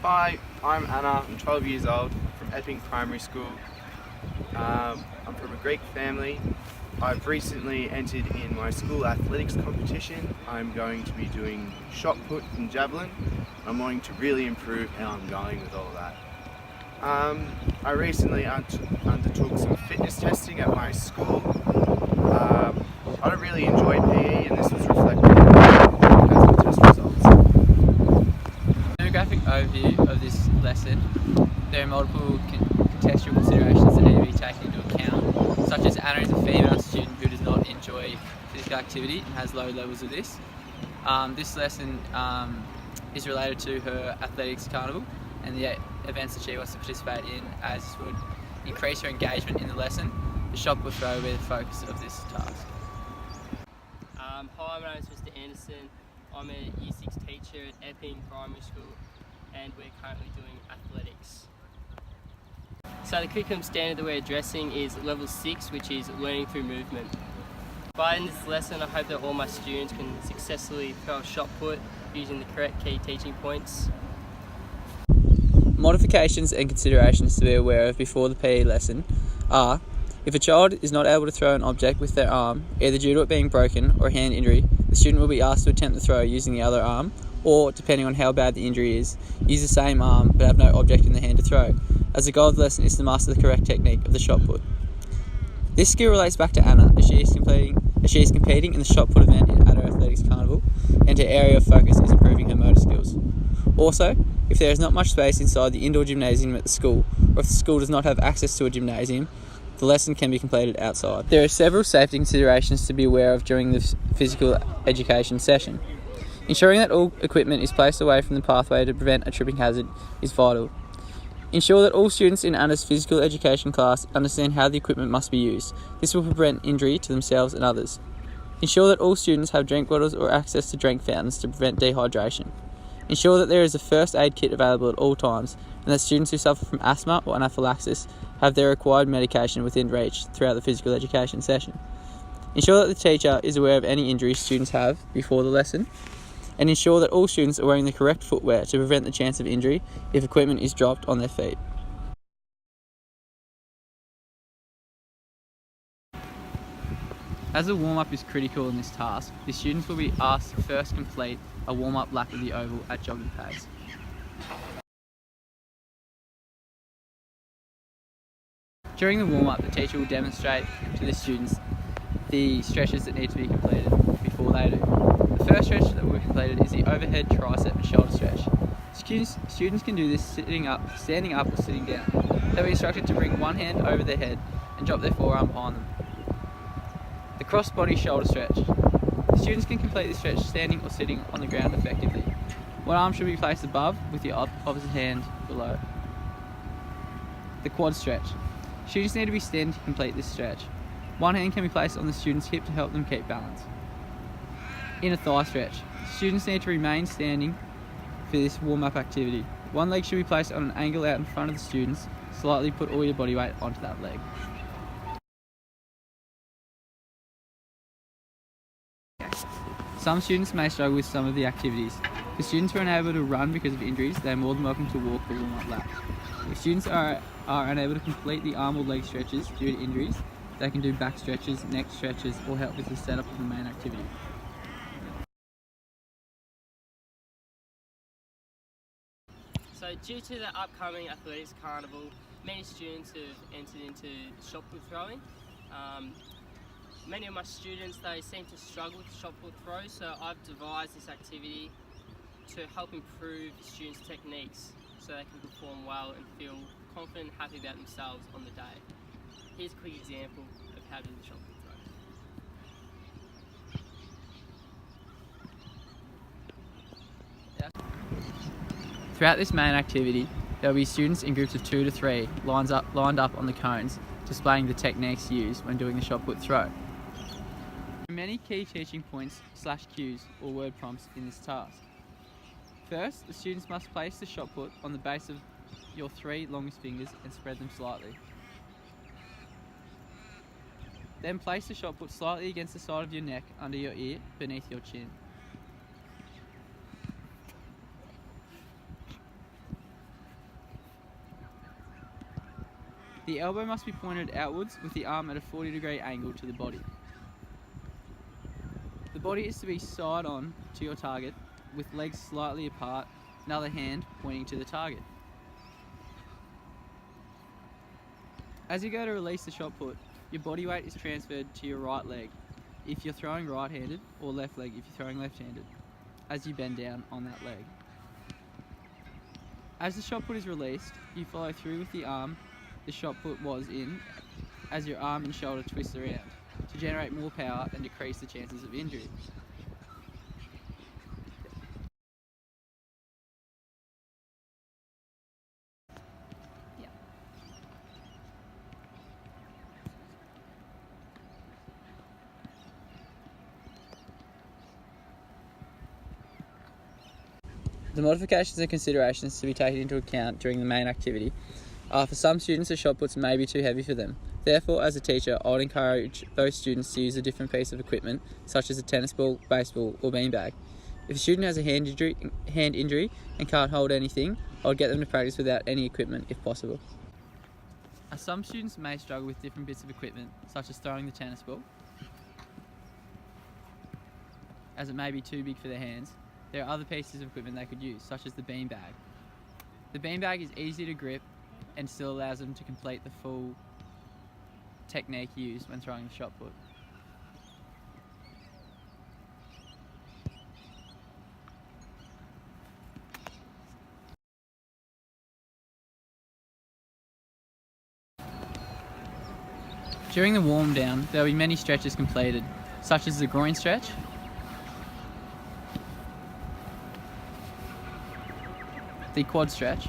Hi, I'm Anna. I'm 12 years old from Epping Primary School. I'm from a Greek family. I've recently entered in my school athletics competition. I'm going to be doing shot put and javelin. I'm wanting to really improve how I'm going with all of that. I recently undertook some fitness testing at my school. I don't really enjoy PE, and this was reflected in the test results. Demographic overview of this lesson. There are multiple contextual considerations that need to be taken into account, such as Anna is a female student who does not enjoy physical activity and has low levels of this. This lesson is related to her athletics carnival and the events that she wants to participate in, as would increase her engagement in the lesson. The shot put throw will be the focus of this task. Hi, my name is Mr. Anderson. I'm a Year 6 teacher at Epping Primary School, and we're currently doing athletics. So the curriculum standard that we're addressing is level 6, which is learning through movement. By in this lesson, I hope that all my students can successfully throw a shot put using the correct key teaching points. Modifications and considerations to be aware of before the PE lesson are: if a child is not able to throw an object with their arm, either due to it being broken or a hand injury, the student will be asked to attempt the throw using the other arm, or, depending on how bad the injury is, use the same arm but have no object in the hand to throw, as the goal of the lesson is to master the correct technique of the shot put. This skill relates back to Anna, as she is competing in the shot put event at her athletics carnival, and her area of focus is improving her motor skills. Also, if there is not much space inside the indoor gymnasium at the school, or if the school does not have access to a gymnasium, the lesson can be completed outside. There are several safety considerations to be aware of during the physical education session. Ensuring that all equipment is placed away from the pathway to prevent a tripping hazard is vital. Ensure that all students in Anna's physical education class understand how the equipment must be used. This will prevent injury to themselves and others. Ensure that all students have drink bottles or access to drink fountains to prevent dehydration. Ensure that there is a first aid kit available at all times, and that students who suffer from asthma or anaphylaxis have their required medication within reach throughout the physical education session. Ensure that the teacher is aware of any injuries students have before the lesson, and ensure that all students are wearing the correct footwear to prevent the chance of injury if equipment is dropped on their feet. As a warm-up is critical in this task, the students will be asked to first complete a warm-up lap of the oval at jogging pace. During the warm-up, the teacher will demonstrate to the students the stretches that need to be completed before they do. The first stretch that will be completed is the overhead tricep and shoulder stretch. Students can do this standing up or sitting down. They'll be instructed to bring one hand over their head and drop their forearm behind them. The cross-body shoulder stretch. Students can complete this stretch standing or sitting on the ground effectively. One arm should be placed above with the opposite hand below. The quad stretch. Students need to be standing to complete this stretch. One hand can be placed on the student's hip to help them keep balance. Inner thigh stretch. Students need to remain standing for this warm-up activity. One leg should be placed on an angle out in front of the students. Slightly put all your body weight onto that leg. Some students may struggle with some of the activities. For students who are unable to run because of injuries, they are more than welcome to walk the warm-up lap. If students are unable to complete the arm or leg stretches due to injuries, they can do back stretches, neck stretches, or help with the setup of the main activity. So due to the upcoming athletics carnival, many students have entered into shot put throwing. Many of my students, they seem to struggle with shot put throw, so I've devised this activity to help improve students' techniques so they can perform well and feel confident and happy about themselves on the day. Here's a quick example of how to do the shot put throw. Throughout this main activity, there will be students in groups of 2 to 3 lined up on the cones, displaying the techniques used when doing the shot put throw. There are many key teaching points / cues or word prompts in this task. First, the students must place the shot put on the base of your 3 longest fingers and spread them slightly. Then place the shot put slightly against the side of your neck, under your ear, beneath your chin. The elbow must be pointed outwards with the arm at a 40-degree angle to the body. The body is to be side on to your target with legs slightly apart, another hand pointing to the target. As you go to release the shot put, your body weight is transferred to your right leg if you're throwing right-handed, or left leg if you're throwing left-handed, as you bend down on that leg. As the shot put is released, you follow through with the arm the shot put was in as your arm and shoulder twist around to generate more power and decrease the chances of injury. The modifications and considerations to be taken into account during the main activity are, for some students, the shot puts may be too heavy for them. Therefore, as a teacher, I would encourage those students to use a different piece of equipment, such as a tennis ball, baseball, or beanbag. If a student has a hand injury and can't hold anything, I would get them to practice without any equipment if possible. As some students may struggle with different bits of equipment, such as throwing the tennis ball, as it may be too big for their hands, there are other pieces of equipment they could use, such as the beanbag. The beanbag is easy to grip and still allows them to complete the full technique used when throwing the shot put. During the warm down, there will be many stretches completed, such as the groin stretch, the quad stretch,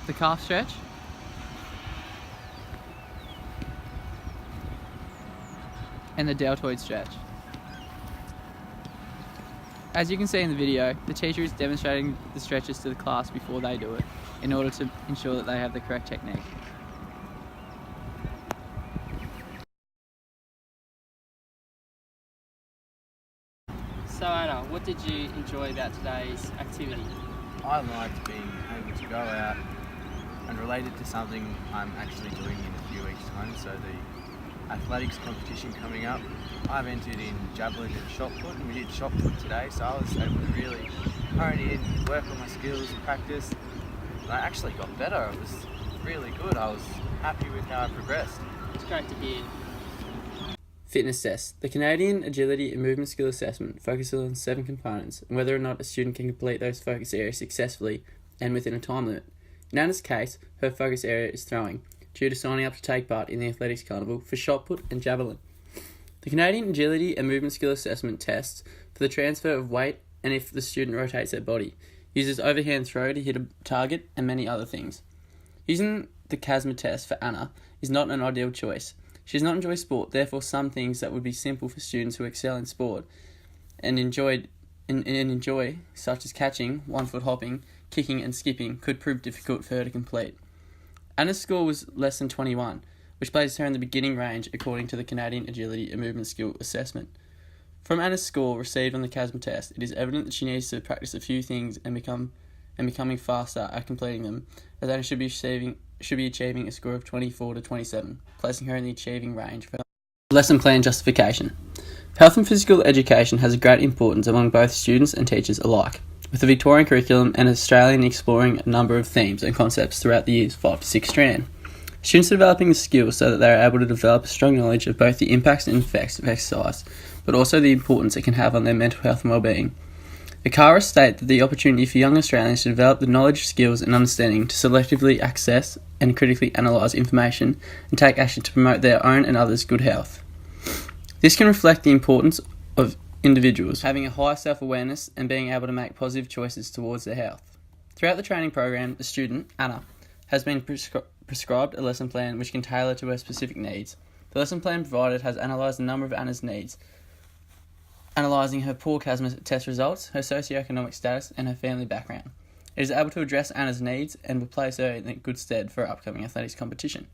the calf stretch, and the deltoid stretch. As you can see in the video, the teacher is demonstrating the stretches to the class before they do it, in order to ensure that they have the correct technique. So Anna, what did you enjoy about today's activity? I liked being able to go out and relate it to something I'm actually doing in a few weeks' time. So the athletics competition coming up, I've entered in javelin and shot put, and we did shot put today, so I was able to really hone in, work on my skills, practice, and I actually got better. It was really good. I was happy with how I progressed. It's great to hear. Fitness test. The Canadian Agility and Movement Skill Assessment focuses on 7 components and whether or not a student can complete those focus areas successfully and within a time limit. In Anna's case, her focus area is throwing, due to signing up to take part in the Athletics Carnival for shot put and javelin. The Canadian Agility and Movement Skill Assessment tests for the transfer of weight and if the student rotates their body, uses overhand throw to hit a target, and many other things. Using the CASMA test for Anna is not an ideal choice. She does not enjoy sport, therefore some things that would be simple for students who excel in sport and enjoy, such as catching, 1-foot hopping, kicking and skipping, could prove difficult for her to complete. Anna's score was less than 21, which places her in the beginning range according to the Canadian Agility and Movement Skill Assessment. From Anna's score received on the CASMA test, it is evident that she needs to practice a few things and becoming faster at completing them, as Anna should be achieving a score of 24 to 27, placing her in the achieving range for lesson plan justification. Health and physical education has a great importance among both students and teachers alike, with the Victorian curriculum and Australian exploring a number of themes and concepts throughout the years 5 to 6 strand. Students are developing the skills so that they are able to develop a strong knowledge of both the impacts and effects of exercise, but also the importance it can have on their mental health and well-being. The CARA state that the opportunity for young Australians to develop the knowledge, skills and understanding to selectively access and critically analyse information and take action to promote their own and others' good health. This can reflect the importance of individuals having a high self-awareness and being able to make positive choices towards their health. Throughout the training program, the student, Anna, has been prescribed a lesson plan which can tailor to her specific needs. The lesson plan provided has analysed a number of Anna's needs, analysing her poor CASMA test results, her socioeconomic status and her family background. It is able to address Anna's needs and will place her in good stead for her upcoming athletics competition.